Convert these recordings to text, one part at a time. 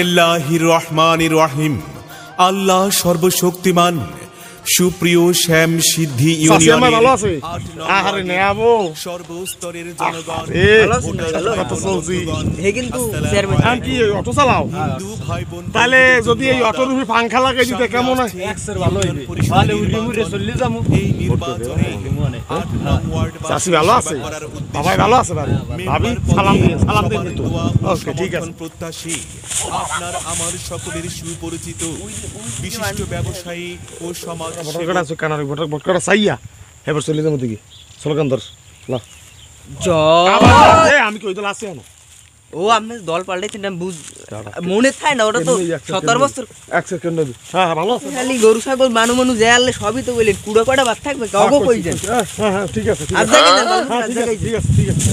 বিসমিল্লাহির রহমানির রহিম। আল্লাহ সর্বশক্তিমান। সুপ্রিয় শ্যাম সিদ্ধি ইউনিয়নের সর্বস্তরের জনগণ তাহলে যদি এই অটোর উপরে পাংখা লাগাই দিতে কেমন হয়? চাষি ভালো আছে, বাবাই ভালো আছে, ভাবি সালাম দিয়ে কিন্তু ওকে ঠিক আছে। প্রত্যাশী আপনার আমার সকলের সুপরিচিত বিশিষ্ট ব্যবসায়ী ও সমাজ আমি কই দল আছে ও আমি দল পাল্টাইছি না মনে থাকে না, ওটা তো 17 বছর। এক সেকেন্ড হ্যাঁ ভালো আছে। খালি গরু ছাগল মানু যে আনলে সবই তো বললেন, কুড়া কটা ভাত থাকবে কাউকে কই দেন। হ্যাঁ হ্যাঁ ঠিক আছে ঠিক আছে ঠিক আছে।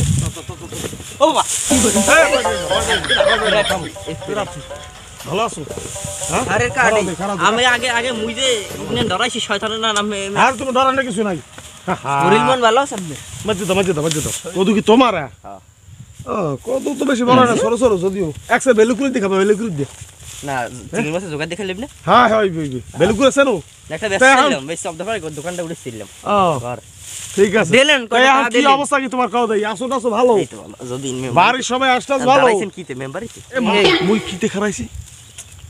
ও বাবা ভালো আছো? আরে কাটে আমি আগে মুই যে ইনে ডরাইছি শয়তানের না নামে। আর তুমি ডরানোর কিছু নাই। গরিলমন ভালো আছে আপনি? মজ্জিদ কদু কি তোমার? হ্যাঁ কদু তো বেশি বড় না, ছোট ছোট যদিও একসাথে বেলু করে দেখাবে, বেলু করে দিয়ে না চিংড়ি মাছের জোগাড় দেখালেন না? হ্যাঁ হ্যাঁ বেলু করে আছে না একটা বেচছিলাম, বেশ শব্দ করে দোকানটা উড়েছিলাম। ঠিক আছে দিলেন কি অবস্থা কি তোমার? কাও দেই আসো টাসো ভালো? এই তো ভালো। যদি বাড়ির সবাই আসতাস ভালো? দাঁড়াইছেন কিতে মেম্বারিতে? মুই কিতে খারাইছি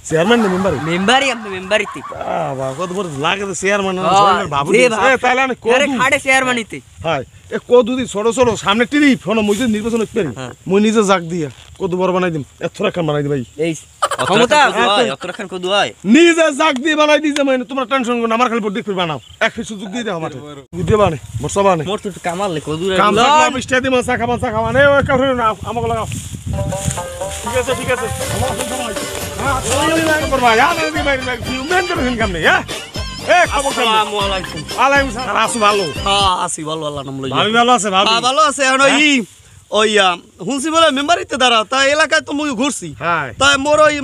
চেয়ারম্যান না মেম্বার? মেম্বারই আপনি মেম্বারিতে। বাবা কত বড় লাগে তো চেয়ারম্যান না জয়েন্টের বাবু। এ তাহলে আমি আরে খাড়ে চেয়ারম্যানিতে হাই এ কদু দি ছোট ছোট সামনে টিভি ফোন মুই যে নির্বাচন করতে পারি মুই নিজে জাগ দিয়া কদু বড় বানাই দিম, এতরা কাম বানাই দি ভাই। এই ক্ষমতা অতরাখান কদু হয় নিজে জাগ দিয়ে বানাই দি। মানে তোমরা টেনশন করো না, আমার খালি দেখবি বানাও এক সুযোগ দিয়ে দাও আমাকে বুঝতে বানে বসা বানে মোর তো কামালে কদু কাম থাকলে আমি স্টেডি মাছ খাওয়া নেই ওই কাউরে না আমাকে লাগাও। ঠিক আছে ঠিক আছে আমার সময় হ্যাঁ চলো না ভাই আর আমি ভাই ইউ মেন করছেন কাম নেই। হ্যাঁ আসসালামু আলাইকুম। আলাইকুম সালাম। আসু ভালো? হ্যাঁ আসি ভালো, আল্লাহ নাম লই। ভাবি ভালো আছে? ভাবি ভালো আছে। এখন ওই হুনসি বলে মেম্বারিতে দাঁড়া, তাই এলাকায় তো মুই ঘুরছি, তাই মোর ওই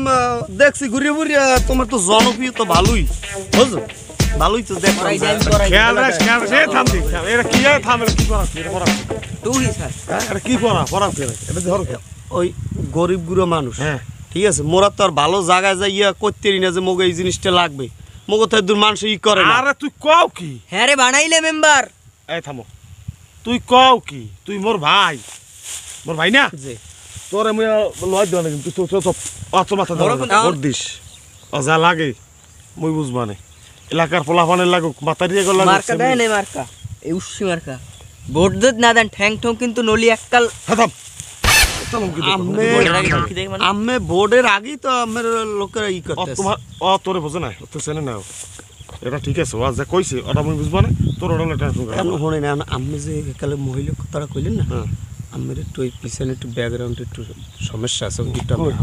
দেখছি ঘুরিয়ে ঘুরিয়ে তোমার তো জনপ্রিয় তো ভালোই বুঝছো, ভালোই তো দেখ খেয়াল রাখ খেয়াল রাখ। থাম দি এটা কি যায় থাম কি করা এটা করা তুই স্যার এটা কি করা করা এটা ধর ওই গরিব গুড়ো মানুষ। হ্যাঁ ঠিক আছে, মোরা তো আর ভালো জায়গায় যাইয়া করতে না যে মোকে এই জিনিসটা লাগবে, মোকে তো দূর মানুষ ই করে না। আরে তুই কও কি? হ্যাঁ রে বানাইলে মেম্বার। এই থামো, তুই কও কি? তুই মোর ভাই, মোর ভাই না জি তোরে মুই লয় দিও না কিন্তু তুই তো অত মাথা ধর দিস যা লাগে মুই বুঝবানে এলাকার পোলাপানের লাগুক মাথা দিয়ে গলা মার্কা দেয় না মার্কা এই উশি মার্কা ভোট দিত না দেন ঠ্যাং ঠং কিন্তু নলি এককাল থাম। আমি বোর্ডের আগেই তো আমার লোকেরা ই করতে তোমার তোরে বোঝে না তো চেনে না এটা ঠিক আছে ও যা কইছে ওটা মুই বুঝবানে তোর ওটা টেনশন কর কেন হনে না। আমি যে একালে মহিলা কথাটা কইলেন না, আমার একটু ওই পিছনে একটু ব্যাকগ্রাউন্ডে একটু সমস্যা আছে কই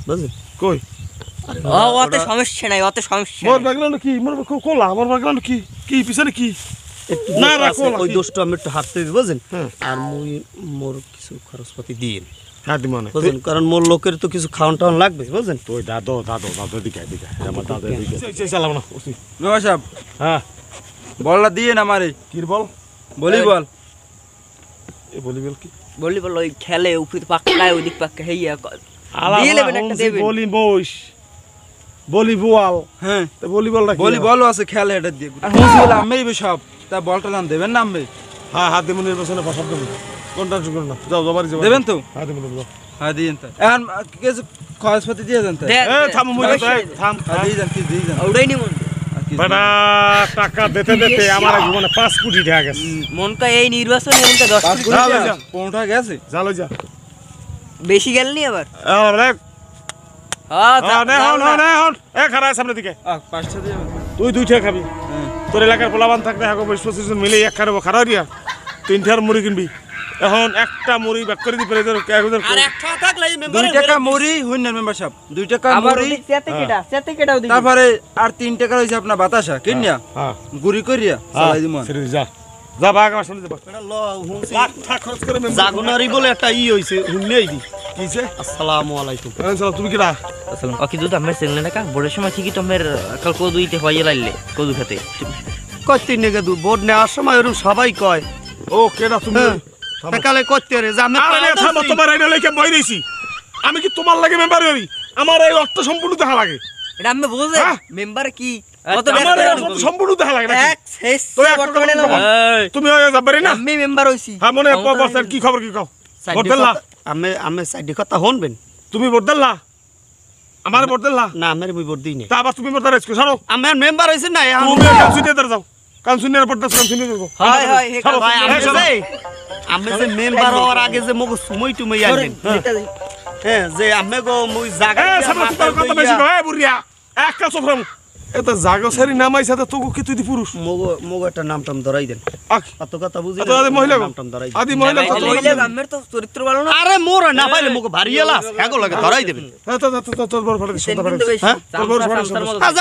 বুঝলেন কই? অত সমস্যা নাই, অত সমস্যা মোর ব্যাকগ্রাউন্ড কি? মোর কোলা আমার ব্যাকগ্রাউন্ড কি কি পিছনে কি না রাখো ওই দোষটা আমি একটু হাতে দিই বুঝলেন, আর মুই মোর কিছু খরচপাতি দিন হ্যাঁ দি মানে বুঝলেন, কারণ মোর লোকের তো কিছু খাওয়ান টাউন লাগবে বুঝলেন। তো দাদো দাদো দাদো দিকে আমার দাদা দিকে চালাম না নবাব সাহেব। হ্যাঁ বলটা দিয়ে না মারে কি বল? ভলিবল। এ ভলিবল কি? বলি বল ওই খেলে উপরে পাক্কায় ওদিক পাক্কা হেইয়া দিয়ে নেবেন একটা দেবেন বলি বইস বলি বল। হ্যাঁ তো ভলিবলটা কি? ভলিবলও আছে খেলে এটা দিয়ে। আর হুঁসি বলে আমেই সব তা বলটা লান দেবেন না আমি? হ্যাঁ হাত দিয়ে নির্বাচনে বসাব দেব কোনটা করুন না যাও জবারি যাও দেবেন তো? হাত দিয়ে দেব হ্যাঁ দিন তো এখন কিছু খরচপাতি দিয়ে দেন তো। এ থাম মুই থাম দিয়ে দেন কি দিয়ে দেন ওড়াই নি মন বড়া টাকা দিতে দিতে আমার জীবনে 5 কোটি টাকা গেছে। মন কা এই নির্বাচনে মনটা 10 কোটি টাকা কোনটা গেছে জালো যা বেশি গেল নি আবার। আরে হ্যাঁ না না এ খারাপ সামনে দিকে 5টা দিয়ে তুই 2টা খাবি। তোর এলাকার পোলাবান থাকতে হাগো 25 জন মিলে এক খারাপ খারাপ দিয়া 3টার মুড়ি কিনবি। এখন একটা মুড়ি ব্যাক করে দি পেরে তোর আর একটা থাকলে মেম্বার 2 টাকা মুড়ি হইন না মেম্বার সাহেব 2 টাকা মুড়ি চেতে কেটাও দিই। তারপরে আর 3 টাকা হইছে আপনার বাতাসা কিনিয়া হ্যাঁ গুড়ি করিয়া চালাই দিমু। সেরে যা যা ভাগ আমার সামনে যা এটা ল হুনসি লাখ খরচ করে জাগুনারি বলে একটা ই হইছে হুননেই দি কিছে। আসসালামু আলাইকুম। আসসালাম তুমি কিরা? আসসালাম ওকে দুধ আমরা সেলনে না কা বড় সময় ঠিকই তোমের কাল কো দুইতে হইয়া লাইলে কদু খেতে কইতে নেগে দু বোর্ড নেওয়ার সময় এরকম সবাই কয় ও কেডা তুমি? সকালে করতে রে যে আমি আরে থামো তোমার আইনা লেখে বই রইছি আমি কি তোমার লাগে মেম্বার হই? আমার এই অর্থ সম্পূর্ণ দেখা লাগে এটা আমি বুঝে হ্যাঁ? মেম্বার কি আমার এই অর্থ সম্পূর্ণ দেখা লাগে নাকি? এক শেষ তো একটা বর্তমানে কথা বলো। তুমি ওই যাবারে না আমি মেম্বার হইছি হ্যাঁ মনে বসের কি খবর কি কও ভোট দিলা আমি সাইডে কথা শুনবেন তুমি ভোট দিলা আমার ভোট দিলা না আমার মুই ভোট দিই না তা আবার তুমি ভোট দিছো ছাড়ো আমার মেম্বার হইছে না তুমি কান শুনিয়ে দাও যাও কান শুনিয়ে ভোট দাও কান শুনিয়ে দাও হয় হয় হে ছাড়ো, ভাই এই ছাড়ো। আমি যে মেম্বার হওয়ার আগে যে মগো সময় তুমি আনলেন হ্যাঁ যে আমি গো মুই জায়গা এ সামনে তোমার কথা বেশি কয় এ বুড়িয়া এক কাজ ফ্রম এটা জাগো সারি নামাই সাথে তো কি তুই দি পুরুষ মগো একটা নাম টাম ধরাই দেন আখ কত কথা বুঝি আচ্ছা, আদি মহিলা গো। নাম টাম ধরাই দেন। আদি মহিলা কত লইলে আমার তো চরিত্র ভালো না আরে মোর না পাইলে মগো ভারী এলা হ্যাগো লাগে ধরাই দেবেন হ্যাঁ তো তোর বড় ফাটা সেদিন সুন্দর কিন্তু বেশি হ্যাঁ? তোর বড় ফাটা আজ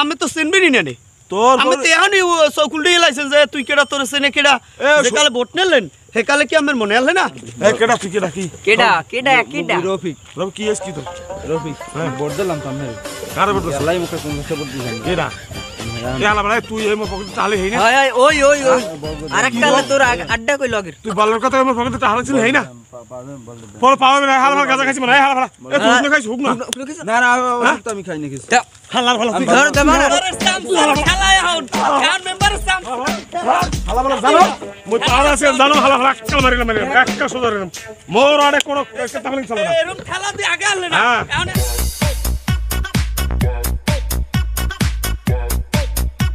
আমি তো চিনবি নি নে তোর আমি তো এখনই চকুল দিয়ে লাইছেন যে তুই কেডা তোর চেনে কেডা এ, যে কালে ভোট নিলেন হে কালে কি আমার মনে আলে না এ কেডা তুই কেডা কি কেডা কেডা কেডা রফিক রব কি এস কি তো রফিক ভোট দিলাম তো আমি কারে ভোট দিছ আল্লাহ মুখে তুমি ভোট দিলাম কেডা এ আলা বড় তুই এই মো পকেটে তাহলে হেই না হয় হয় ওই ওই ওই আরেকটা হলো তোর আড্ডা কই লগের তুই বালর কথা আমার পকেটে তাহলে ছিল হেই না পরে পাওয়া না হালা গাজা খাইছি মানে হালা এ তুই না খাইছ হুক না না না ওষুধ তো আমি খাই না কিছু হালা হালা তুই ধর দেবা হালা বলা জানো মই তার আছে জানো হালা হালা কাল মারিলাম মানে একটা সোজা মোর আরে কোন একটা তাহলে চলে না এরকম খেলা দিয়ে আগে আনলে হ্যাঁ